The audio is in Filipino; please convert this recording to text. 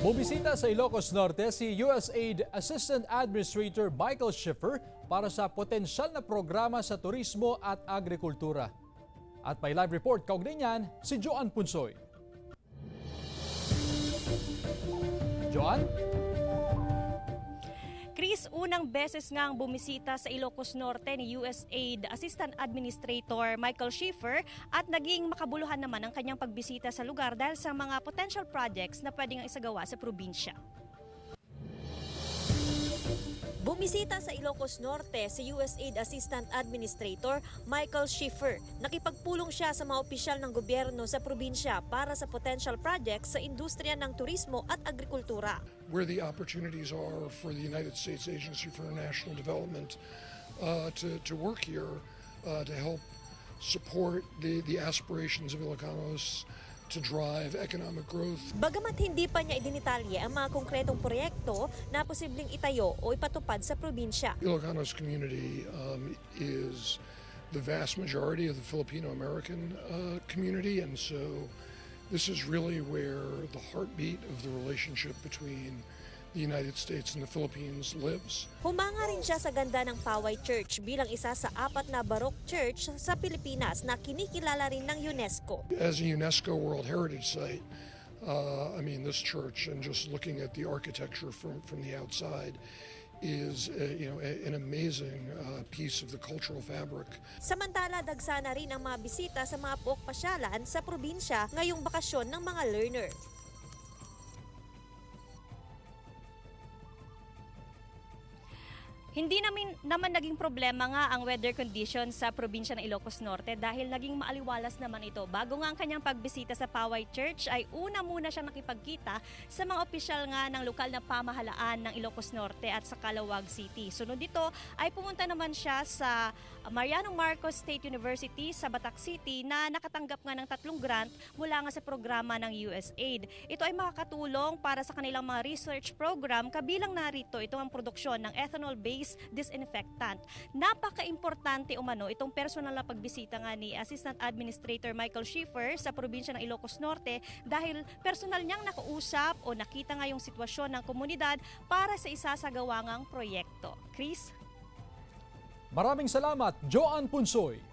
Bumisita sa Ilocos Norte si USAID Assistant Administrator Michael Schiffer para sa potensyal na programa sa turismo at agrikultura. At may live report kaugnay niyan si Joan Punsoy. Joan? Chris, unang beses ngang bumisita sa Ilocos Norte ni USAID Assistant Administrator Michael Schiffer at naging makabuluhan naman ang kanyang pagbisita sa lugar dahil sa mga potential projects na pwedeng isagawa sa probinsya. Bumisita sa Ilocos Norte si USAID Assistant Administrator Michael Schiffer. Nakipagpulong siya sa mga opisyal ng gobyerno sa probinsya para sa potential projects sa industriya ng turismo at agrikultura. Where the opportunities are for the United States Agency for International Development to work here to help support the aspirations of Ilocanos to drive economic growth. Bagamat hindi pa niya idinitalye ang mga konkretong proyekto na posibleng itayo o ipatupad sa probinsya. Ilocanos community is the vast majority of the Filipino-American community, and so this is really where the heartbeat of the relationship between the United States and the Philippines lives. Humanga rin siya sa ganda ng Poway Church bilang isa sa 4 na Baroque church sa Pilipinas na kinikilala rin ng UNESCO. As a UNESCO World Heritage Site, this church, and just looking at the architecture from the outside, is an amazing piece of the cultural fabric. Samantala, dagsa na rin ang mga bisita sa mga puok pasyalan sa probinsya ngayong bakasyon ng mga learner. Hindi naman naging problema nga ang weather conditions sa probinsya ng Ilocos Norte dahil naging maaliwalas naman ito. Bago nga ang kanyang pagbisita sa Poway Church ay una muna siyang nakipagkita sa mga opisyal nga ng lokal na pamahalaan ng Ilocos Norte at sa Calawag City. Sunod dito ay pumunta naman siya sa Mariano Marcos State University sa Batac City na nakatanggap nga ng 3 grant mula nga sa programa ng USAID. Ito ay makakatulong para sa kanilang mga research program, kabilang narito ito ang produksyon ng ethanol-based disinfectant. Napaka-importante umano itong personal na pagbisita nga ni Assistant Administrator Michael Schiffer sa probinsya ng Ilocos Norte dahil personal niyang nakausap o nakita nga yung sitwasyon ng komunidad para sa isasagawa ngang proyekto. Chris? Maraming salamat, Joan Punsoy.